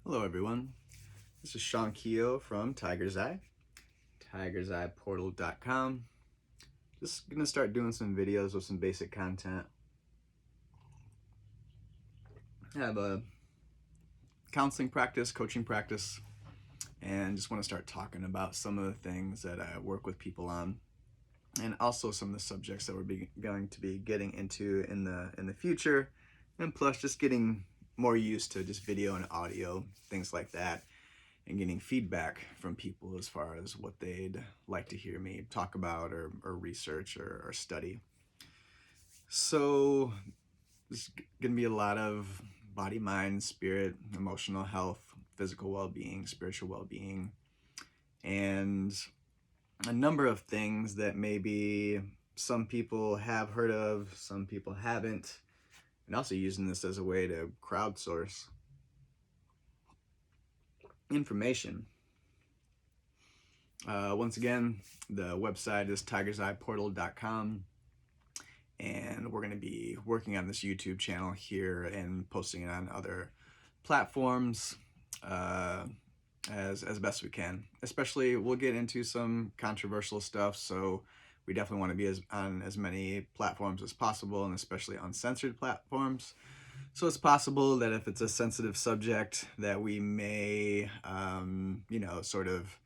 Hello everyone, this is Sean Keogh from Tiger's Eye, tigerseyeportal.com. Just gonna start doing some videos with some basic content. I have a counseling practice, coaching practice, and just want to start talking about some of the things that I work with people on, and also some of the subjects that we're going to be getting into in the future, and plus just getting more used to just video and audio, things like that, and getting feedback from people as far as what they'd like to hear me talk about or research or study. So there's going to be a lot of body, mind, spirit, emotional health, physical well-being, spiritual well-being, and a number of things that maybe some people have heard of, some people haven't, and also using this as a way to crowdsource information. Once again, the website is tigerseyeportal.com, and we're going to be working on this YouTube channel here and posting it on other platforms as best we can. Especially, we'll get into some controversial stuff, so we definitely want to be on as many platforms as possible, and especially uncensored platforms. So it's possible that if it's a sensitive subject that we may, sort of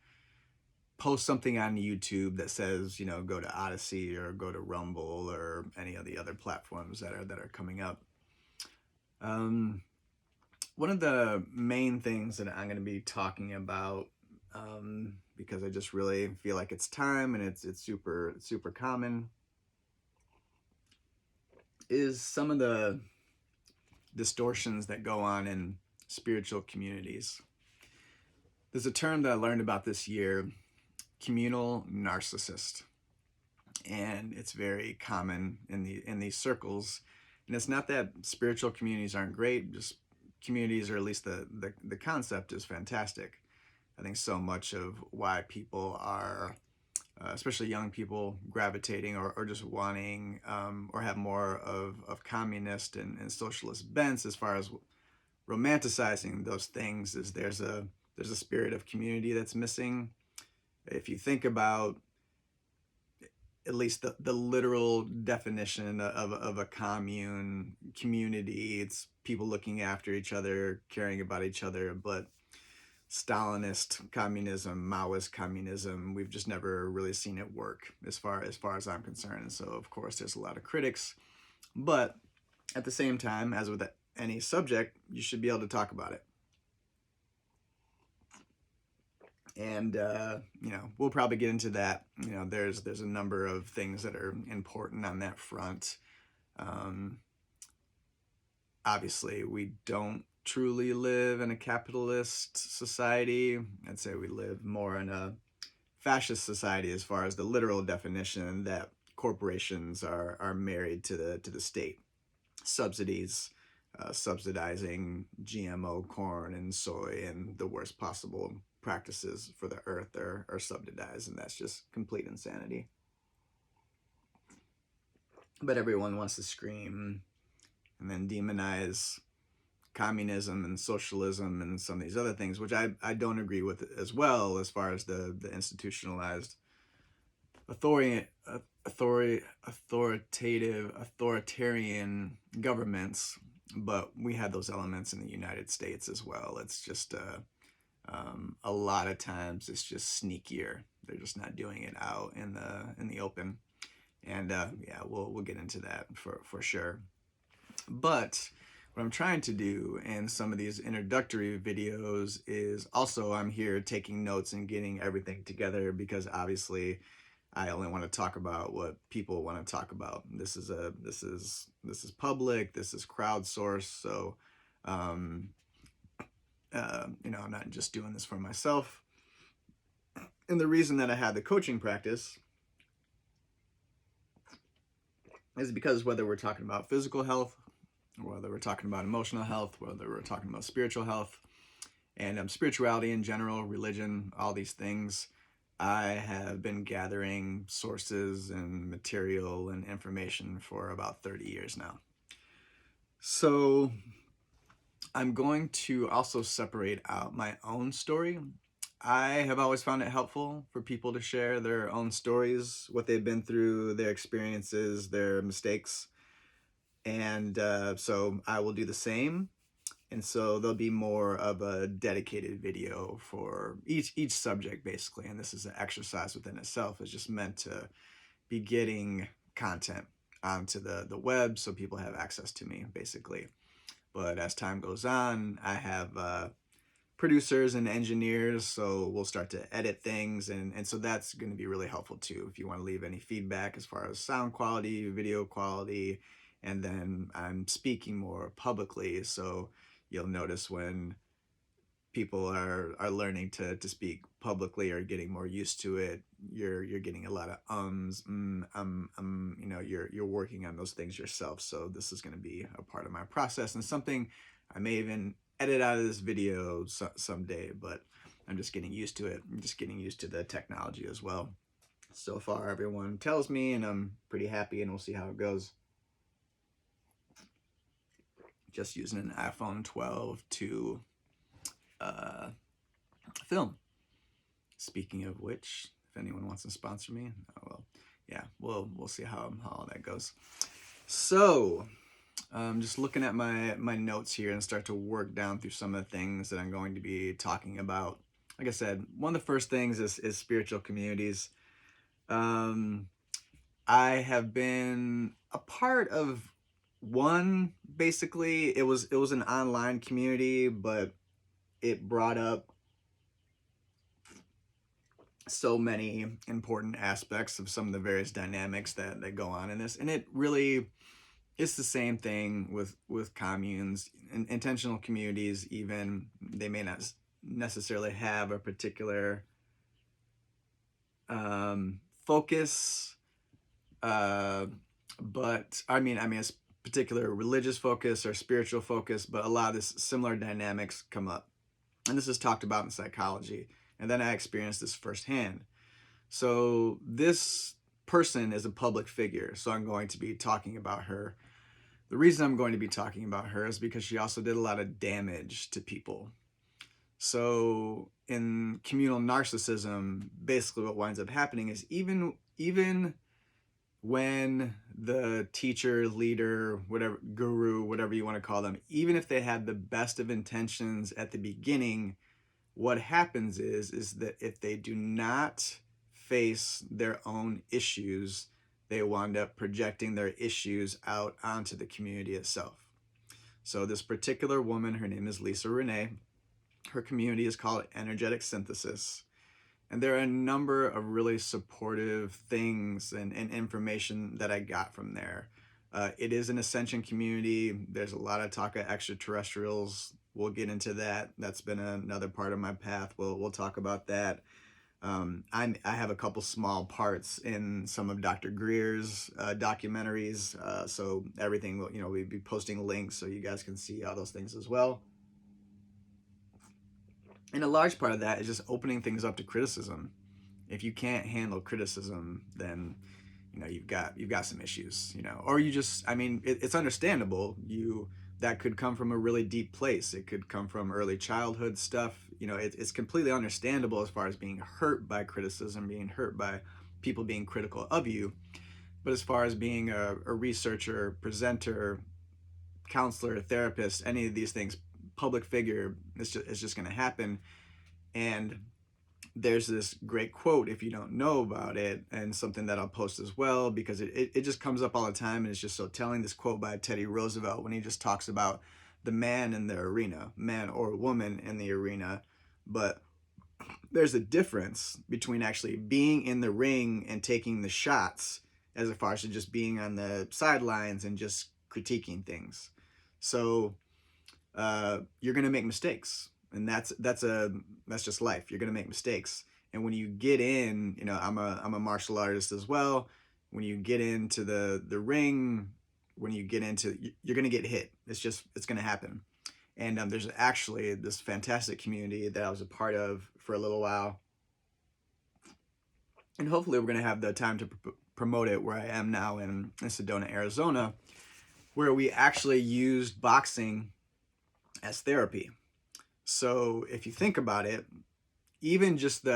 post something on YouTube that says, go to Odyssey or go to Rumble or any of the other platforms that are coming up. One of the main things that I'm going to be talking about, because I just really feel like it's time and it's super common, is some of the distortions that go on in spiritual communities. There's a term that I learned about this year, Communal Narcissist, and it's very common in these circles. And it's not that spiritual communities aren't great, just communities, or at least the concept, is fantastic. I think so much of why people are, especially young people, gravitating or just wanting or have more of communist and socialist bents as far as romanticizing those things, is there's a spirit of community that's missing. If you think about at least the literal definition of a community, it's people looking after each other, caring about each other. But Stalinist communism, Maoist communism, we've just never really seen it work as far as I'm concerned. And so, of course, there's a lot of critics. But at the same time, as with any subject, you should be able to talk about it. And, we'll probably get into that. There's a number of things that are important on that front. Obviously, we don't truly live in a capitalist society. I'd say we live more in a fascist society as far as the literal definition, that corporations are married to the state. Subsidies, subsidizing GMO corn and soy and the worst possible practices for the earth are subsidized, and that's just complete insanity. But everyone wants to scream and then demonize communism and socialism and some of these other things, which I don't agree with as well, as far as the institutionalized authoritarian governments. But we have those elements in the United States as well. It's just a lot of times it's just sneakier. They're just not doing it out in the open. And we'll get into that for sure. But what I'm trying to do in some of these introductory videos is also, I'm here taking notes and getting everything together, because obviously I only want to talk about what people want to talk about. This is public, this is crowdsourced, so I'm not just doing this for myself. And the reason that I had the coaching practice is because whether we're talking about physical health, whether we're talking about emotional health, whether we're talking about spiritual health, and spirituality in general, religion, all these things, I have been gathering sources and material and information for about 30 years now. So I'm going to also separate out my own story. I have always found it helpful for people to share their own stories, what they've been through, their experiences, their mistakes. And so I will do the same. And so there'll be more of a dedicated video for each subject, basically. And this is an exercise within itself. It's just meant to be getting content onto the web so people have access to me, basically. But as time goes on, I have producers and engineers, so we'll start to edit things. And so that's going to be really helpful too, if you want to leave any feedback as far as sound quality, video quality. And then I'm speaking more publicly, so you'll notice when people are learning to speak publicly or getting more used to it, you're getting a lot of you're working on those things yourself. So this is going to be a part of my process and something I may even edit out of this video someday, but I'm just getting used to it. I'm just getting used to the technology as well. So far, everyone tells me, and I'm pretty happy, and we'll see how it goes. Just using an iPhone 12 to film. Speaking of which, if anyone wants to sponsor me, well, yeah, we'll see how all that goes. So, just looking at my notes here and start to work down through some of the things that I'm going to be talking about. Like I said, one of the first things is spiritual communities. I have been a part of one. Basically, it was an online community, but it brought up so many important aspects of some of the various dynamics that go on in this. And it really, it's the same thing with communes and intentional communities. Even they may not necessarily have a particular focus, but I mean it's particular religious focus or spiritual focus, but a lot of this similar dynamics come up. And this is talked about in psychology. And then I experienced this firsthand. So this person is a public figure, so I'm going to be talking about her. The reason I'm going to be talking about her is because she also did a lot of damage to people. So in communal narcissism, basically what winds up happening is even when the teacher, leader, whatever, guru, whatever you want to call them, even if they had the best of intentions at the beginning, what happens is that if they do not face their own issues, they wind up projecting their issues out onto the community itself. So this particular woman, her name is Lisa Renee. Her community is called Energetic Synthesis. And there are a number of really supportive things and information that I got from there. It is an ascension community. There's a lot of talk of extraterrestrials. We'll get into that. That's been another part of my path. We'll talk about that. I have a couple small parts in some of Dr. Greer's documentaries. So everything, we'll be posting links so you guys can see all those things as well. And a large part of that is just opening things up to criticism. If you can't handle criticism, then you've got some issues, or you just, it's understandable. That could come from a really deep place. It could come from early childhood stuff. It's completely understandable as far as being hurt by criticism, being hurt by people being critical of you. But as far as being a researcher, presenter, counselor, therapist, any of these things, public figure, it's just going to happen. And there's this great quote, if you don't know about it, and something that I'll post as well, because it just comes up all the time, and it's just so telling. This quote by Teddy Roosevelt, when he just talks about the man in the arena, man or woman in the arena. But there's a difference between actually being in the ring and taking the shots, as far as just being on the sidelines and just critiquing things. So you're going to make mistakes. And that's just life. You're gonna make mistakes, and when you get in, I'm a martial artist as well. When you get into the ring, you're gonna get hit. It's gonna happen. And there's actually this fantastic community that I was a part of for a little while, and hopefully we're gonna have the time to promote it where I am now in Sedona, Arizona, where we actually used boxing as therapy. So if you think about it, even just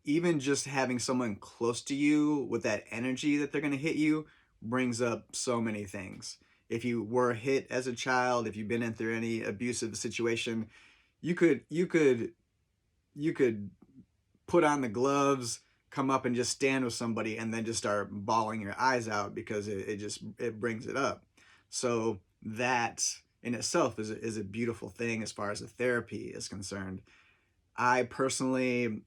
even just having someone close to you with that energy that they're going to hit you brings up so many things. If you were hit as a child, if you've been in through any abusive situation, you could put on the gloves, come up and just stand with somebody and then just start bawling your eyes out because it brings it up. So that in itself is a beautiful thing as far as the therapy is concerned. I personally,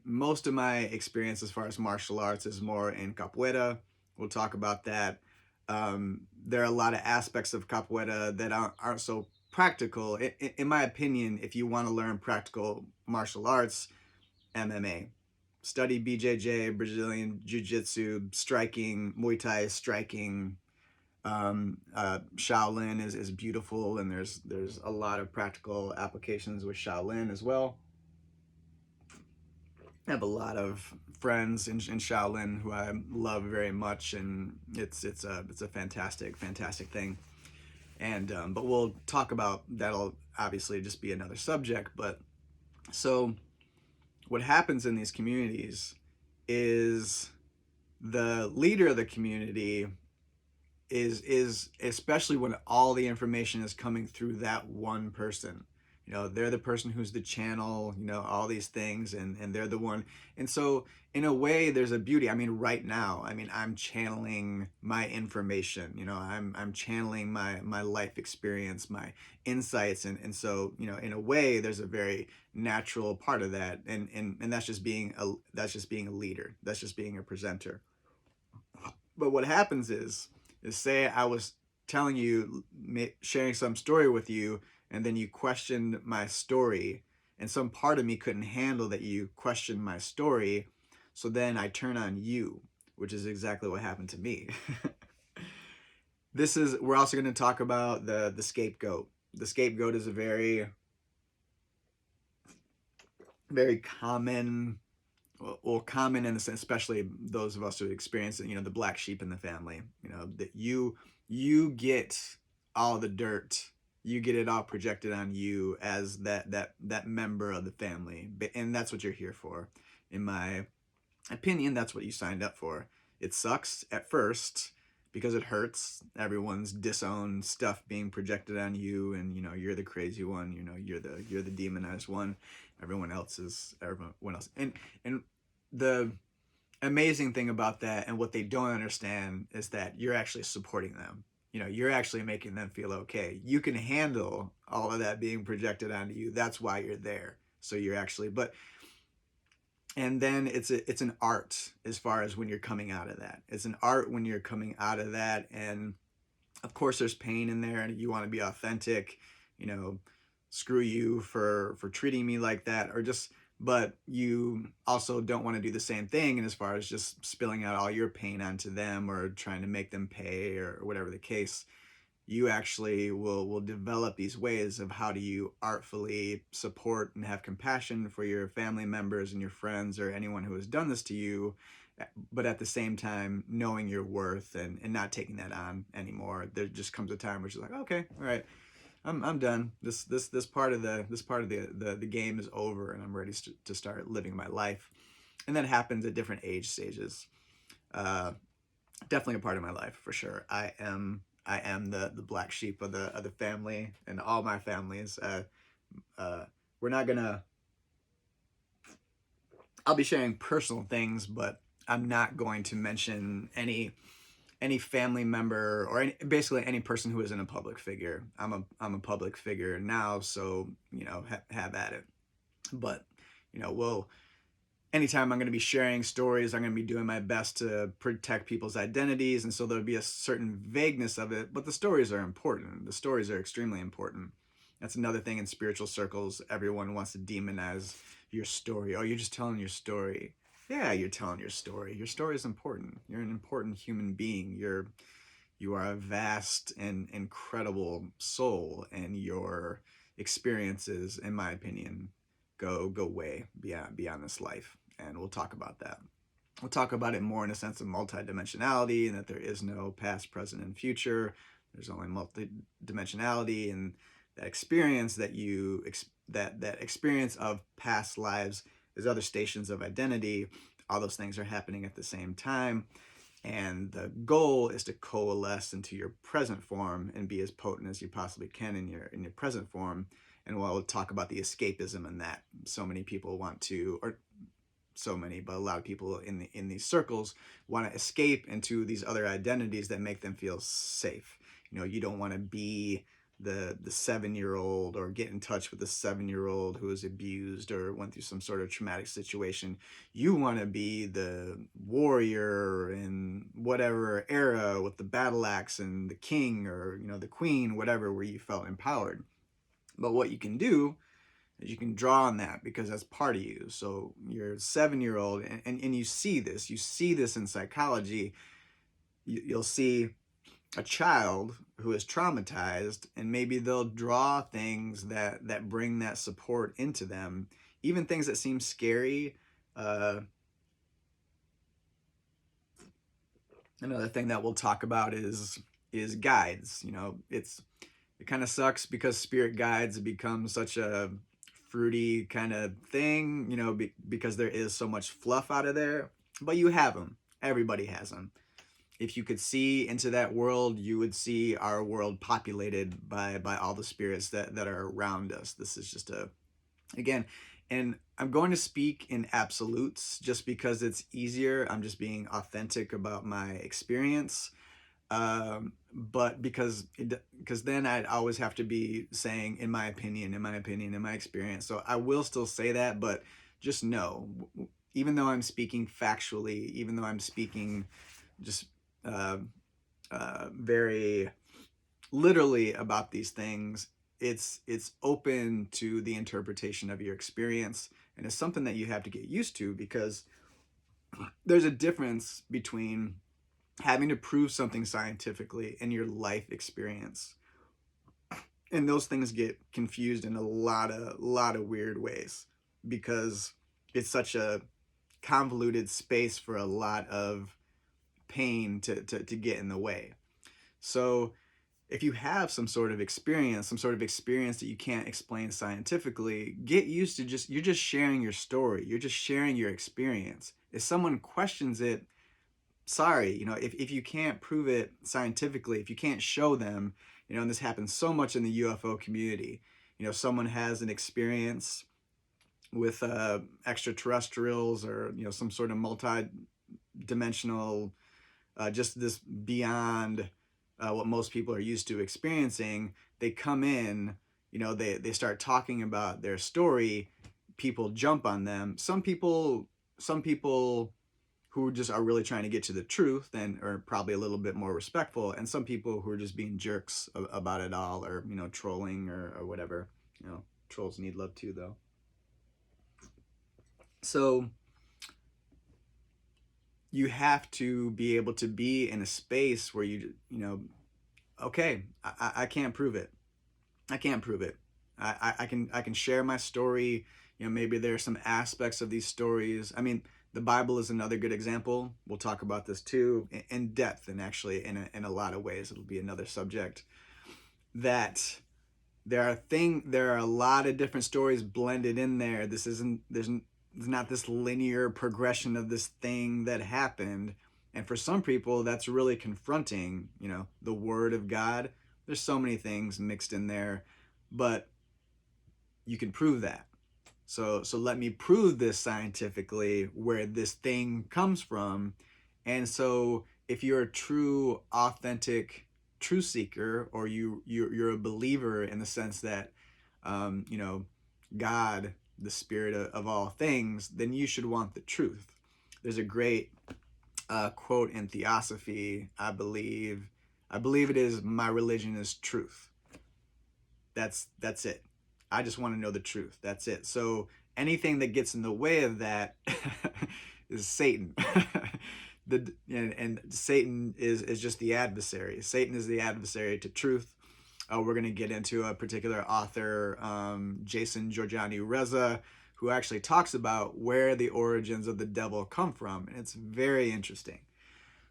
most of my experience as far as martial arts is more in capoeira. We'll talk about that. There are a lot of aspects of capoeira that aren't so practical. In my opinion, if you want to learn practical martial arts, MMA. Study BJJ, Brazilian Jiu-Jitsu, striking, Muay Thai striking. Shaolin is beautiful, and there's a lot of practical applications with Shaolin as well. I have a lot of friends in Shaolin who I love very much, and it's a fantastic thing. And but we'll talk about that'll obviously just be another subject. But so what happens in these communities is the leader of the community is especially when all the information is coming through that one person. They're the person who's the channel, all these things, and they're the one. And so in a way there's a beauty. Right now, I'm channeling my information, I'm channeling my life experience, my insights, and so in a way there's a very natural part of that, and that's just being a leader, that's just being a presenter. But what happens is say I was telling you, sharing some story with you, and then you questioned my story, and some part of me couldn't handle that you questioned my story, so then I turn on you, which is exactly what happened to me. We're also going to talk about the scapegoat. The scapegoat is a very, very common, well, common in the sense, especially those of us who experience it, the black sheep in the family, that you get all the dirt, you get it all projected on you as that member of the family, and that's what you're here for. In my opinion, that's what you signed up for. It sucks at first because it hurts, everyone's disowned stuff being projected on you, and you're the crazy one, you're the demonized one, everyone else. And the amazing thing about that, and what they don't understand, is that you're actually supporting them. You're actually making them feel okay. You can handle all of that being projected onto you. That's why you're there. So you're actually, and then it's an art as far as when you're coming out of that. It's an art when you're coming out of that, and of course there's pain in there, and you want to be authentic. Screw you for treating me like that, but you also don't want to do the same thing, and as far as just spilling out all your pain onto them or trying to make them pay or whatever the case, you actually will develop these ways of how do you artfully support and have compassion for your family members and your friends or anyone who has done this to you, but at the same time knowing your worth and not taking that on anymore. There just comes a time where she's like, okay, all right, I'm done. This part of the game is over, and I'm ready to start living my life. And that happens at different age stages. Definitely a part of my life for sure. I am the black sheep of the family, and all my families. We're not gonna. I'll be sharing personal things, but I'm not going to mention any family member or basically any person who isn't a public figure. I'm a public figure now, so have at it. But anytime I'm going to be sharing stories, I'm going to be doing my best to protect people's identities, and so there'll be a certain vagueness of it. But the stories are important. The stories are extremely important. That's another thing in spiritual circles. Everyone wants to demonize your story. Oh, you're just telling your story. Yeah, you're telling your story. Your story is important. You're an important human being. You are a vast and incredible soul, and your experiences, in my opinion, go way beyond this life. And we'll talk about that. We'll talk about it more in a sense of multidimensionality, and that there is no past, present, and future. There's only multidimensionality, and that experience that that experience of past lives, there's other stations of identity. All those things are happening at the same time. And the goal is to coalesce into your present form and be as potent as you possibly can in your present form. And we'll talk about the escapism in that. So many people want to, or so many, but a lot of people in these circles want to escape into these other identities that make them feel safe. You don't want to be the 7-year-old or get in touch with the 7-year-old who was abused or went through some sort of traumatic situation. You want to be the warrior in whatever era with the battle axe and the king or the queen, whatever, where you felt empowered. But what you can do is you can draw on that because that's part of you. So you're a 7-year-old and you see this in psychology. You'll see a child who is traumatized, and maybe they'll draw things that bring that support into them, even things that seem scary. Another thing that we'll talk about is guides. It kind of sucks because spirit guides become such a fruity kind of thing, because there is so much fluff out of there, but you have them. Everybody has them. If you could see into that world, you would see our world populated by all the spirits that are around us. This is just again, and I'm going to speak in absolutes just because it's easier. I'm just being authentic about my experience. But because then I'd always have to be saying, in my opinion, in my experience. So I will still say that, but just know, even though I'm speaking factually, even though I'm speaking just very literally about these things, it's open to the interpretation of your experience, and it's something that you have to get used to, because there's a difference between having to prove something scientifically and your life experience, and those things get confused in a lot of weird ways because it's such a convoluted space for a lot of pain to get in the way. So if you have some sort of experience that you can't explain scientifically, get used to you're just sharing your story. You're just sharing your experience. If someone questions it, sorry, if you can't prove it scientifically, if you can't show them, and this happens so much in the UFO community, someone has an experience with extraterrestrials or, some sort of multi-dimensional, just this beyond what most people are used to experiencing. They come in, they start talking about their story. People jump on them. Some people who just are really trying to get to the truth and are probably a little bit more respectful, and some people who are just being jerks about it all, or trolling or whatever. Trolls need love too, though. So you have to be able to be in a space where okay, I can't prove it. I can share my story. Maybe there are some aspects of these stories. I mean, the Bible is another good example. We'll talk about this too in depth, and actually in a lot of ways. It'll be another subject. That there are a lot of different stories blended in there. There's not this linear progression of this thing that happened. And for some people, that's really confronting. The Word of God. There's so many things mixed in there, but you can prove that. So let me prove this scientifically, where this thing comes from. And so if you're a true, authentic truth seeker, or you're a believer in the sense that, God, the spirit of all things, then you should want the truth. There's a great quote in Theosophy, I believe it is, "My religion is truth." That's it. I just want to know the truth. That's it. So anything that gets in the way of that is Satan. And Satan is just the adversary. Satan is the adversary to truth. We're going to get into a particular author, Jason Georgiani Reza, who actually talks about where the origins of the devil come from. And it's very interesting.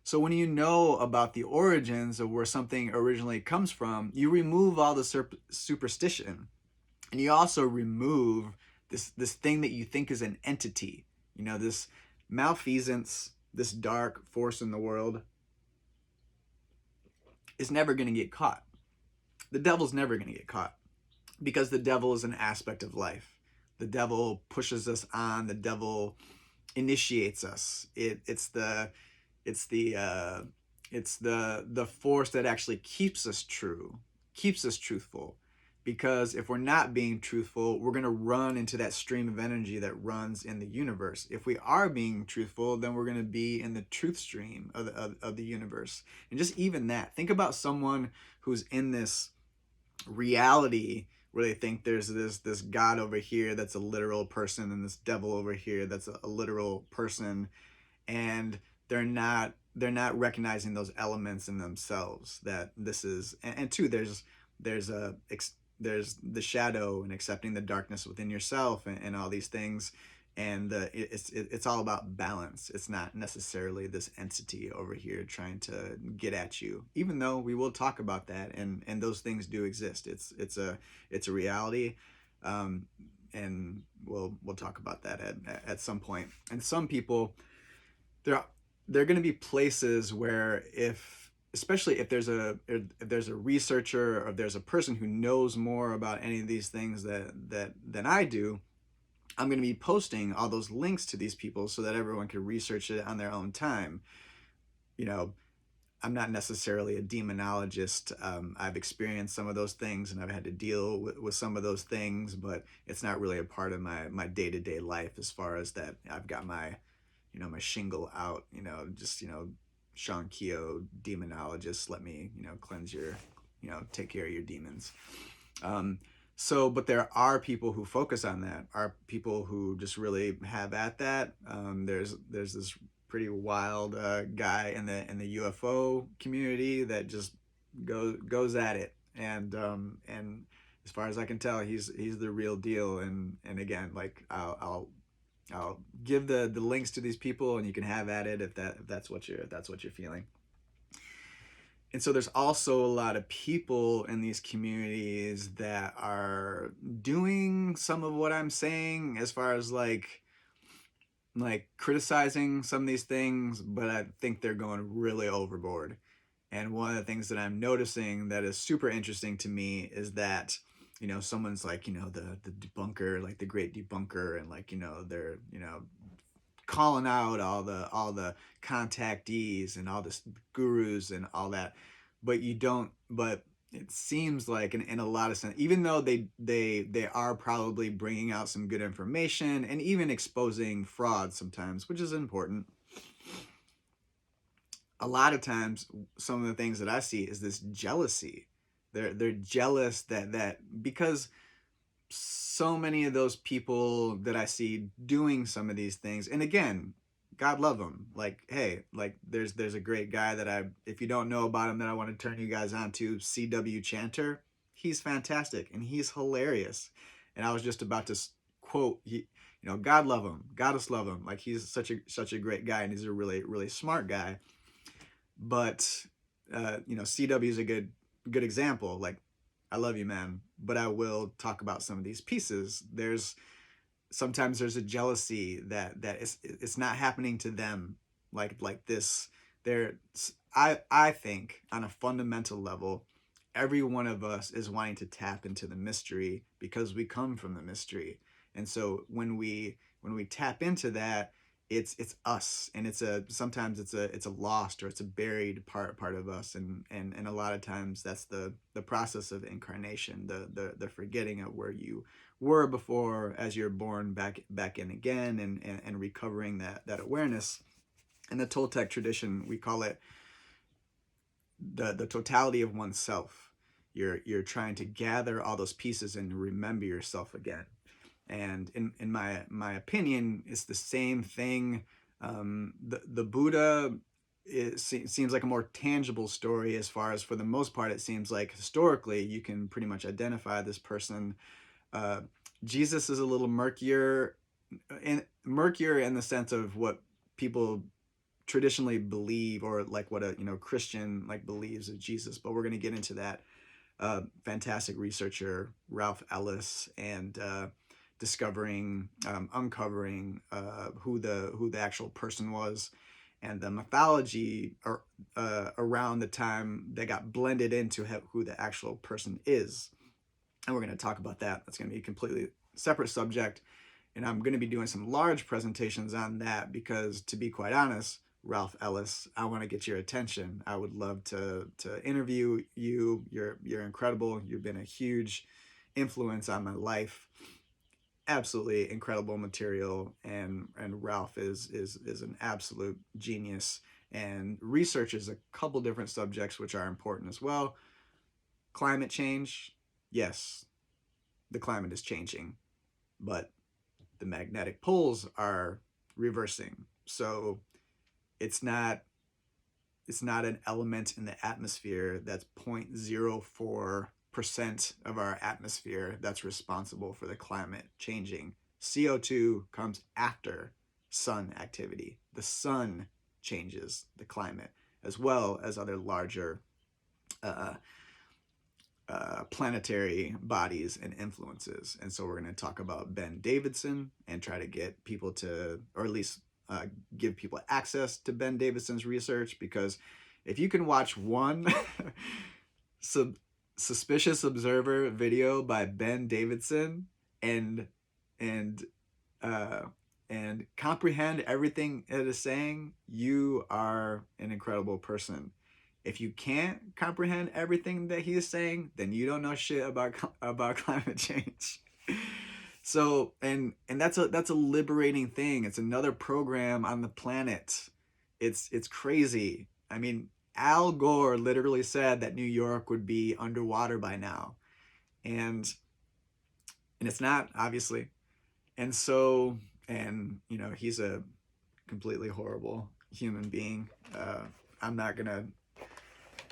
So when you know about the origins of where something originally comes from, you remove all the superstition, and you also remove this thing that you think is an entity. You know, this malfeasance, this dark force in the world is never going to get caught. The devil's never going to get caught, because the devil is an aspect of life. The devil pushes us on. The devil initiates us. It's the force that actually keeps us true, keeps us truthful. Because if we're not being truthful, we're going to run into that stream of energy that runs in the universe. If we are being truthful, then we're going to be in the truth stream of the universe. And just even that, think about someone who's in this reality where they think there's this God over here that's a literal person, and this devil over here that's a literal person, and they're not recognizing those elements in themselves, that this is, and two, there's the shadow, and accepting the darkness within yourself, and all these things. And it's all about balance. It's not necessarily this entity over here trying to get at you, even though we will talk about that, and those things do exist. It's a reality, and we'll talk about that at some point. And some people, there are going to be places where, especially if there's a researcher, or if there's a person who knows more about any of these things than I do, I'm going to be posting all those links to these people so that everyone can research it on their own time. You know, I'm not necessarily a demonologist. I've experienced some of those things, and I've had to deal with some of those things, but it's not really a part of my day-to-day life, as far as that I've got my shingle out, just, Sean Keogh, demonologist, let me, cleanse your, take care of your demons. But there are people who focus on that, are people who just really have at that. There's this pretty wild guy in the UFO community that just goes at it, and as far as I can tell, he's the real deal. And again, like, I'll give the links to these people, and you can have at it if that's what you're feeling. And so there's also a lot of people in these communities that are doing some of what I'm saying, as far as like criticizing some of these things, but I think they're going really overboard. And one of the things that I'm noticing that is super interesting to me is that, someone's like, the debunker, like the great debunker, and like, they're, calling out all the contactees and all the gurus and all that. But it seems like in a lot of sense, even though they are probably bringing out some good information and even exposing fraud sometimes, which is important, a lot of times some of the things that I see is this jealousy. They're jealous that because so many of those people that I see doing some of these things, and again, God love him. Like, hey, like there's a great guy that if you don't know about him, then I want to turn you guys on to C.W. Chanter. He's fantastic and he's hilarious. And I was just about to quote, God love him, goddess love him. Like, he's such a great guy, and he's a really, really smart guy. But CW is a good example. Like, I love you, man, but I will talk about some of these pieces. Sometimes there's a jealousy that it's not happening to them like this. I think on a fundamental level, every one of us is wanting to tap into the mystery because we come from the mystery. And so when we tap into that, it's us, and sometimes it's a lost or it's a buried part of us, and a lot of times that's the process of incarnation, the forgetting of where you were before as you're born back in again, and recovering that awareness. In the Toltec tradition, we call it the totality of oneself. You're trying to gather all those pieces and remember yourself again. And in my opinion, it's the same thing. The Buddha seems like a more tangible story, as far as, for the most part, it seems like historically you can pretty much identify this person. Jesus is a little murkier in the sense of what people traditionally believe, or like what a Christian like believes of Jesus. But we're going to get into that. Fantastic researcher Ralph Ellis, and uncovering who the actual person was, and the mythology around the time that got blended into who the actual person is. And we're going to talk about that. That's going to be a completely separate subject. And I'm going to be doing some large presentations on that because, to be quite honest, Ralph Ellis, I want to get your attention. I would love to interview you. You're incredible. You've been a huge influence on my life. Absolutely incredible material. And Ralph is an absolute genius and researches a couple different subjects which are important as well. Climate change. Yes, the climate is changing, but the magnetic poles are reversing. So it's not an element in the atmosphere that's 0.04% of our atmosphere that's responsible for the climate changing. CO2 comes after sun activity. The sun changes the climate, as well as other larger planetary bodies and influences. And so we're going to talk about Ben Davidson and try to get people to, or at least give people access to Ben Davidson's research, because if you can watch one suspicious observer video by Ben Davidson and comprehend everything it is saying, you are an incredible person. If you can't comprehend everything that he is saying, then you don't know shit about climate change. So, and that's a liberating thing. It's another program on the planet. It's crazy. I mean, Al Gore literally said that New York would be underwater by now. And it's not, obviously. And so, and he's a completely horrible human being. I'm not gonna.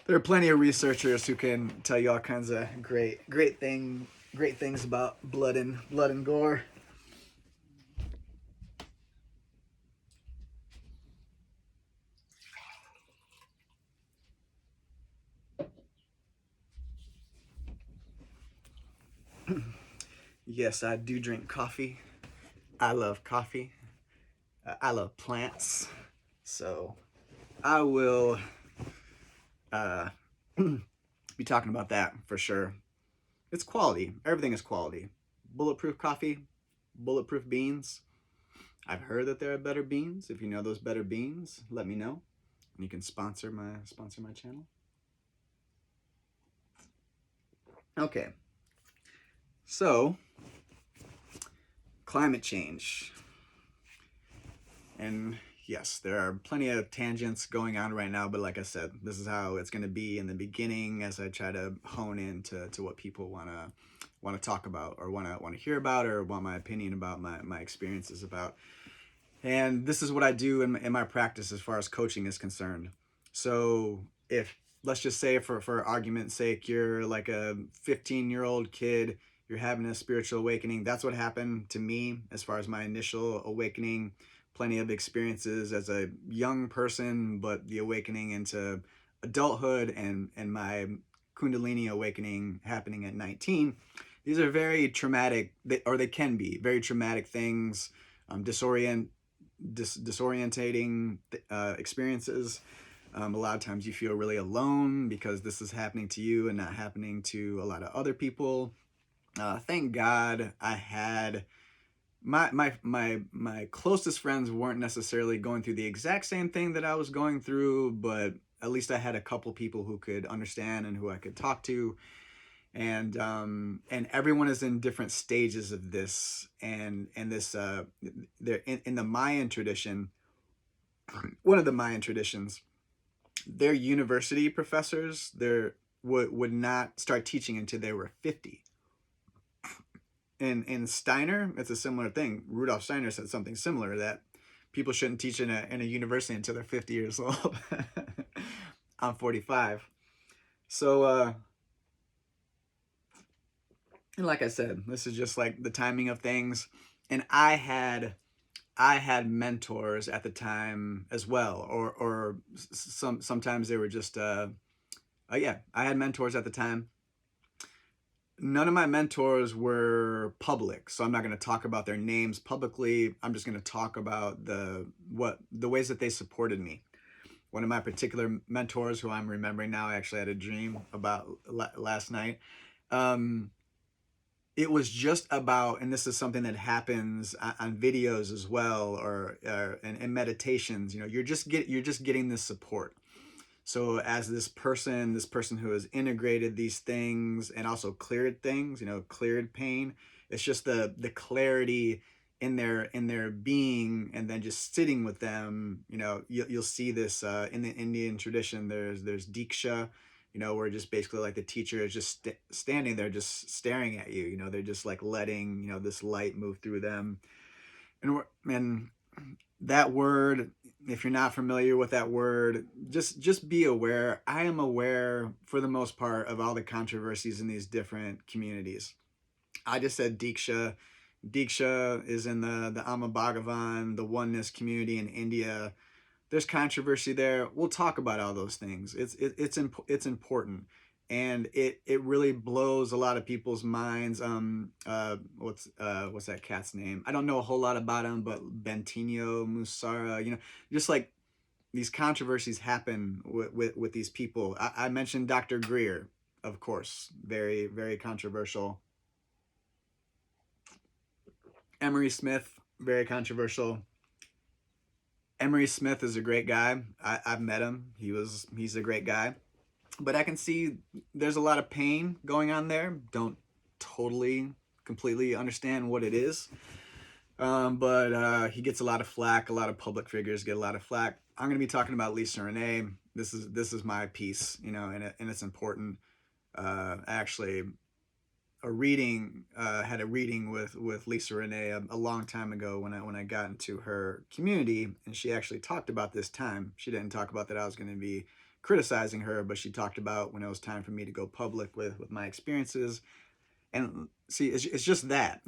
There are plenty of researchers who can tell you all kinds of great things about blood and gore. Yes, I do drink coffee. I love coffee. I love plants. So I will be talking about that for sure. It's quality. Everything is quality. Bulletproof coffee, bulletproof beans. I've heard that there are better beans. If you know those better beans, let me know. And you can sponsor my channel. Okay. So, climate change. And yes, there are plenty of tangents going on right now, but like I said, this is how it's going to be in the beginning as I try to hone in to what people want to talk about, or want to hear about, or want my opinion about, my experiences about. And this is what I do in my practice as far as coaching is concerned. So if, let's just say for argument's sake, you're like a 15-year-old kid, you're having a spiritual awakening. That's what happened to me as far as my initial awakening. Plenty of experiences as a young person, but the awakening into adulthood and my Kundalini awakening happening at 19. These are very traumatic, or they can be very traumatic things, disorientating experiences. A lot of times you feel really alone because this is happening to you and not happening to a lot of other people. Thank God I had my closest friends weren't necessarily going through the exact same thing that I was going through, but at least I had a couple people who could understand and who I could talk to. And everyone is in different stages of this, and this they're in the Mayan tradition. One of the Mayan traditions, their university professors would not start teaching until they were 50. In Steiner, it's a similar thing. Rudolf Steiner said something similar, that people shouldn't teach in a university until they're 50 years old. I'm 45. So, and like I said, this is just like the timing of things. And I I had mentors at the time as well, or sometimes they were just yeah, I had mentors at the time. None of my mentors were public, so I'm not going to talk about their names publicly. I'm just going to talk about the ways that they supported me. One of my particular mentors, who I'm remembering now, I actually had a dream about last night. It was just about, and this is something that happens on videos as well, or in meditations. You're just getting this support. So as this person who has integrated these things and also cleared things, cleared pain, it's just the clarity in their being, and then just sitting with them. You'll see this in the Indian tradition. There's Diksha, where just basically like the teacher is just standing there, just staring at you. They're just like letting this light move through them, and that word, if you're not familiar with that word, just be aware. I am aware, for the most part, of all the controversies in these different communities. I just said Diksha. Diksha is in the Amma Bhagavan, the oneness community in India. There's controversy there. We'll talk about all those things. It's important, and it really blows a lot of people's minds. What's that cat's name? I don't know a whole lot about him, but Bentinho Musara. Just like these controversies happen with these people. I mentioned Dr. Greer, of course, very, very controversial. Emery Smith, very controversial. Emery Smith is a great guy. I've met him. He's a great guy. But I can see there's a lot of pain going on there. Don't completely understand what it is. But he gets a lot of flack. A lot of public figures get a lot of flack. I'm going to be talking about Lisa Renee. This is my piece, and it's important. Actually, had a reading with Lisa Renee a long time ago when I got into her community, and she actually talked about this time. She didn't talk about that I was going to be criticizing her, but she talked about when it was time for me to go public with my experiences. And see, it's just that,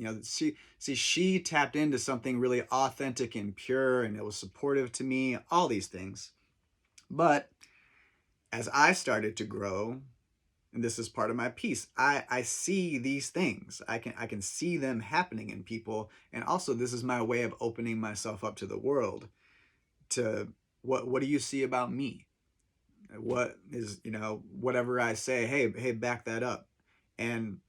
she tapped into something really authentic and pure, and it was supportive to me, all these things. But as I started to grow, and this is part of my piece, I see these things. I can see them happening in people. And also, this is my way of opening myself up to the world. To what do you see about me? What is, whatever I say, hey, back that up. And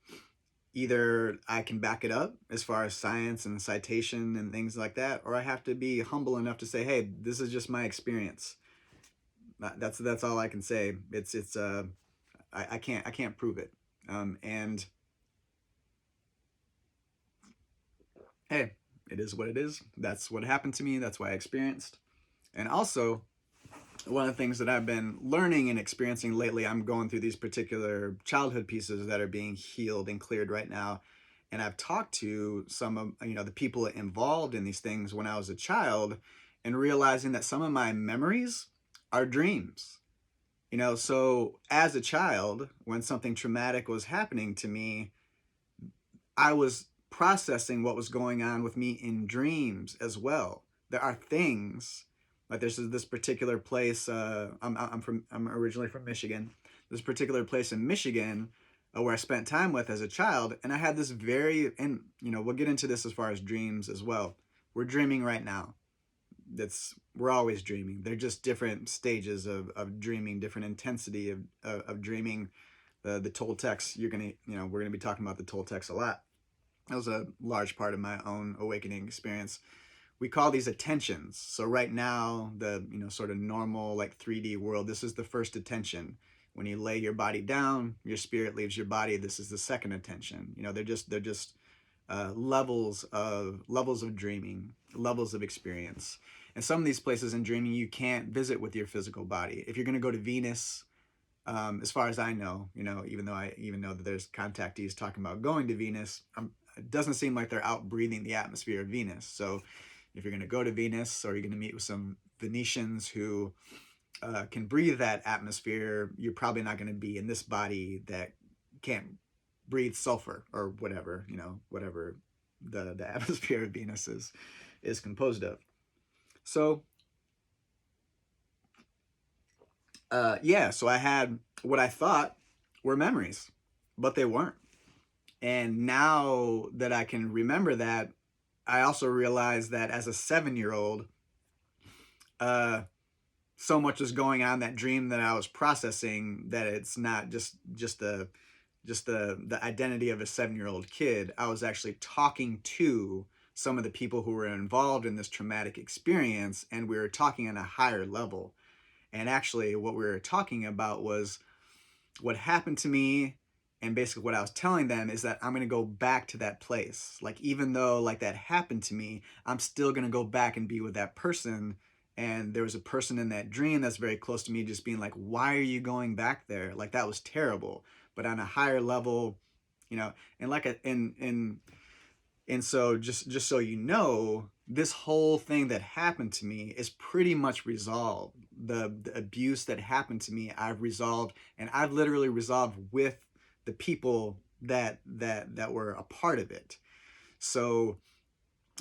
either I can back it up as far as science and citation and things like that, or I have to be humble enough to say, hey, this is just my experience. That's all I can say. I can't prove it. And hey, it is what it is. That's what happened to me. That's what I experienced. And also, one of the things that I've been learning and experiencing lately, I'm going through these particular childhood pieces that are being healed and cleared right now. And I've talked to some of, the people involved in these things when I was a child, and realizing that some of my memories are dreams. So as a child, when something traumatic was happening to me, I was processing what was going on with me in dreams as well. There are things, like there's this particular place, I'm originally from Michigan. This particular place in Michigan where I spent time with as a child, and I had this and we'll get into this as far as dreams as well. We're dreaming right now. We're always dreaming. They're just different stages of dreaming, different intensity of dreaming. The Toltecs, we're gonna be talking about the Toltecs a lot. That was a large part of my own awakening experience. We call these attentions. So right now, the sort of normal like 3D world, this is the first attention. When you lay your body down, your spirit leaves your body. This is the second attention. They're just levels of dreaming, levels of experience. And some of these places in dreaming you can't visit with your physical body. If you're going to go to Venus, as far as I know, even though I know that there's contactees talking about going to Venus, it doesn't seem like they're out breathing the atmosphere of Venus. So if you're going to go to Venus, or you're going to meet with some Venetians who can breathe that atmosphere, you're probably not going to be in this body that can't breathe sulfur or whatever the atmosphere of Venus is composed of. So yeah, so I had what I thought were memories, but they weren't. And now that I can remember that, I also realized that as a 7-year-old, so much was going on in that dream that I was processing, that it's not just the identity of a 7-year-old kid. I was actually talking to some of the people who were involved in this traumatic experience, and we were talking on a higher level. And actually, what we were talking about was what happened to me, and basically what I was telling them is that I'm going to go back to that place. Like, even though like that happened to me, I'm still going to go back and be with that person. And there was a person in that dream that's very close to me just being like, why are you going back there? Like, that was terrible. But on a higher level, you know, and like a, and so just so you know, this whole thing that happened to me is pretty much resolved. The abuse that happened to me, I've resolved, and I've literally resolved with the people that were a part of it. So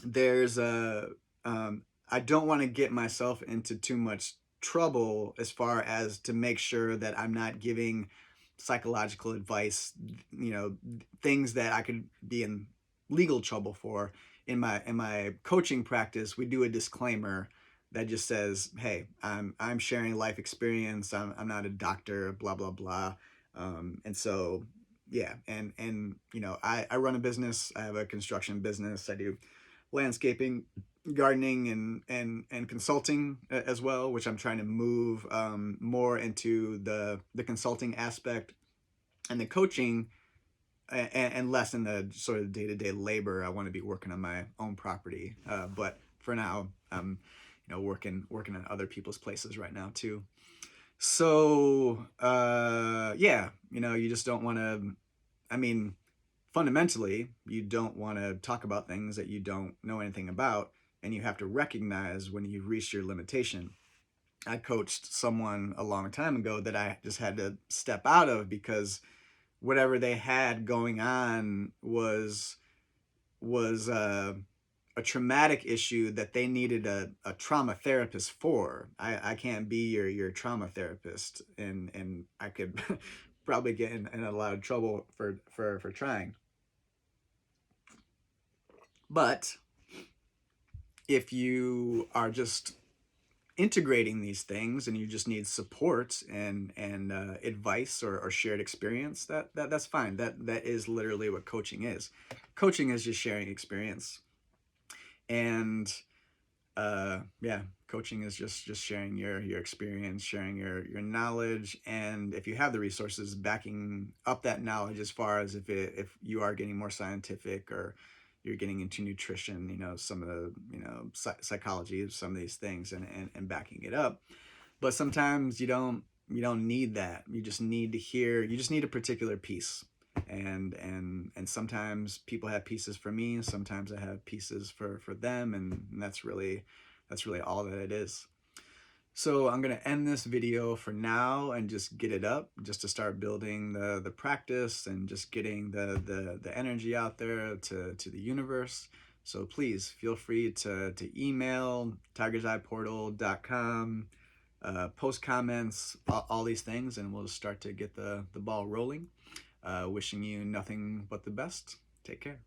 there's a I don't want to get myself into too much trouble as far as to make sure that I'm not giving psychological advice, you know, things that I could be in legal trouble for. In my coaching practice, we do a disclaimer that just says, hey, I'm sharing life experience, I'm not a doctor, blah blah blah. And so yeah, and you know, I run a business. I have a construction business. I do landscaping, gardening, and consulting as well, which I'm trying to move more into the consulting aspect, and the coaching, and less in the sort of day-to-day labor. I want to be working on my own property, but for now, I'm you know, working on other people's places right now too. So yeah, you know, you just don't want to, I mean, fundamentally, you don't want to talk about things that you don't know anything about, and you have to recognize when you've reached your limitation. I coached someone a long time ago that I just had to step out of, because whatever they had going on was a traumatic issue that they needed a trauma therapist for. I can't be your trauma therapist, and I could probably get in a lot of trouble for trying. But if you are just integrating these things and you just need support and advice or shared experience, that's fine. That is literally what coaching is. Coaching is just sharing experience, and yeah, coaching is just sharing your experience, sharing your knowledge, and if you have the resources, backing up that knowledge, as far as if you are getting more scientific, or you're getting into nutrition, you know, some of the, you know, psychology of some of these things, and backing it up. But sometimes you don't need that. You just need to hear, you just need a particular piece. And sometimes people have pieces for me, sometimes I have pieces for them, and that's really all that it is. So I'm going to end this video for now and just get it up, just to start building the practice and just getting the energy out there to the universe. So please feel free to email tigerseyeportal.com, post comments, all these things, and we'll start to get the ball rolling. Wishing you nothing but the best. Take care.